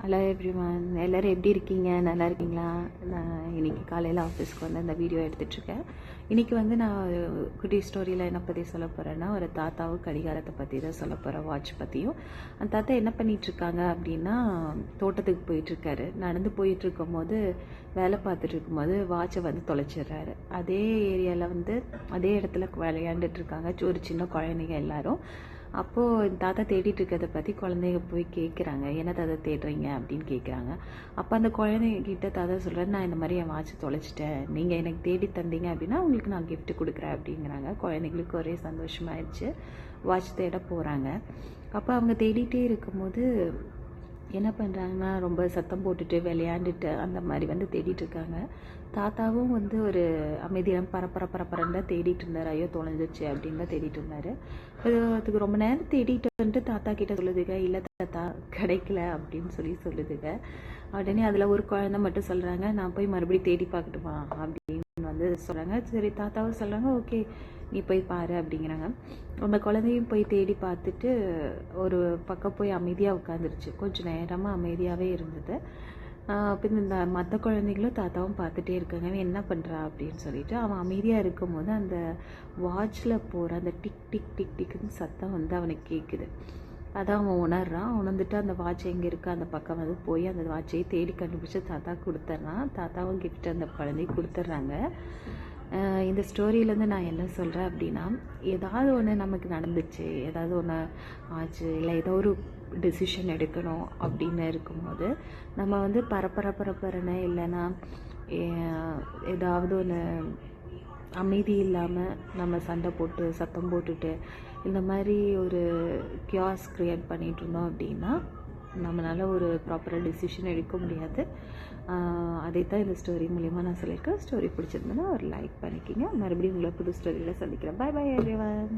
Hello everyone, எல்லோரும் எப்படி இருக்கீங்க? நல்லா இருக்கீங்களா? நான் இன்றைக்கி காலையில் ஆஃபீஸ்க்கு வந்து அந்த வீடியோ எடுத்துகிட்ருக்கேன். இன்றைக்கி வந்து நான் குட்டி ஸ்டோரியில் என்ன பற்றி சொல்ல போகிறேன்னா, ஒரு தாத்தாவும் கடிகாரத்தை பற்றி தான் சொல்ல போகிறேன், வாட்ச் பற்றியும். அந்த தாத்தா என்ன பண்ணிகிட்ருக்காங்க அப்படின்னா, தோட்டத்துக்கு போயிட்டுருக்காரு. நடந்து போயிட்டுருக்கும் போது, வேலை பார்த்துட்டு இருக்கும்போது வாட்சை வந்து தொலைச்சிடுறாரு. அதே ஏரியாவில் வந்து அதே இடத்துல விளையாண்டுட்ருக்காங்க ஒரு சின்ன குழந்தைங்க எல்லோரும். அப்போது தாத்தா தேடிட்டு இருக்கிறத பற்றி குழந்தைங்க போய் கேட்குறாங்க, என்ன தாத்தா தேடுறீங்க அப்படின்னு கேட்குறாங்க. அப்போ அந்த குழந்தைங்கிட்ட தாத்தா சொல்கிறேன், நான் இந்த மாதிரி என் வாட்சை தொலைச்சிட்டேன், நீங்கள் எனக்கு தேடி தந்தீங்க அப்படின்னா உங்களுக்கு நான் கிஃப்ட் கொடுக்குறேன் அப்படிங்கிறாங்க. குழந்தைங்களுக்கு ஒரே சந்தோஷமாயிடுச்சு. வாட்ச் தேட போகிறாங்க. அப்போ அவங்க தேடிட்டே இருக்கும்போது என்ன பண்ணுறாங்கன்னா, ரொம்ப சத்தம் போட்டுட்டு விளையாண்டுட்டு அந்த மாதிரி வந்து தேடிட்டுருக்காங்க. தாத்தாவும் வந்து ஒரு அமைதியாக பரப்பரன்னு தான் தேடிட்டு இருந்தார். ஐயோ தொலைஞ்சிச்சு அப்படின்னு தான் தேடிட்டு இருந்தார். அதுக்கு ரொம்ப நேரம் தேடிட்டு வந்துட்டு தாத்தா கிட்ட சொல்லுதுங்க, இல்லை தாத்தா கிடைக்கல அப்படின்னு சொல்லுதுங்க. உடனே அதில் ஒரு குழந்தை மட்டும் சொல்கிறாங்க, நான் போய் மறுபடியும் தேடி பார்க்கட்டுமா அப்படின்னு வந்து சொல்கிறாங்க. சரி தாத்தாவும் சொல்கிறாங்க, ஓகே நீ போய் பாரு அப்படிங்கிறாங்க. அந்த குழந்தையும் போய் தேடி பார்த்துட்டு ஒரு பக்கம் போய் அமைதியாக உட்காந்துருச்சு. கொஞ்சம் நேரமாக அமைதியாகவே இருந்தது. அப்போ இந்த மற்ற குழந்தைங்களும் தாத்தாவும் பார்த்துட்டே இருக்காங்க, என்ன பண்ணுறா அப்படின்னு சொல்லிட்டு. அவன் அமைதியாக இருக்கும்போது அந்த வாட்சில் போகிற அந்த டிக் டிக் டிக் டிக்னு சத்தம் வந்து அவனுக்கு கேட்குது. அதான் அவன் உணர்றான். உணர்ந்துட்டு அந்த வாட்ச் எங்கே இருக்கோ அந்த பக்கம் வந்து போய் அந்த வாட்சையை தேடி கண்டுபிடிச்சி தாத்தா கொடுத்துட்றான். தாத்தாவும் கிஃப்ட் அந்த குழந்தைய கொடுத்துட்றாங்க. இந்த ஸ்டோரியிலேருந்து நான் என்ன சொல்கிறேன் அப்படின்னா, ஏதாவது ஒன்று நமக்கு நடந்துச்சு, ஏதாவது ஒன்று ஆச்சு, இல்லை ஏதோ ஒரு டெசிஷன் எடுக்கணும் அப்படின்னு இருக்கும்போது நம்ம வந்து பரப்பரன்னு இல்லைன்னா ஏதாவது ஒன்று அமைதி இல்லாமல் நம்ம சண்டை போட்டு சத்தம் போட்டுட்டு இந்த மாதிரி ஒரு கியாஸ் க்ரியேட் பண்ணிகிட்டு இருந்தோம் அப்படின்னா நம்மளால் ஒரு ப்ராப்பராக டெசிஷன் எடுக்க முடியாது. அதை தான் இந்த ஸ்டோரி மூலிமா நான் சொல்லியிருக்கேன். ஸ்டோரி பிடிச்சிருந்தேன்னா ஒரு லைக் பண்ணிக்கிங்க. மறுபடியும் உங்களை புது ஸ்டோரியில் சந்திக்கிறேன். Bye bye everyone.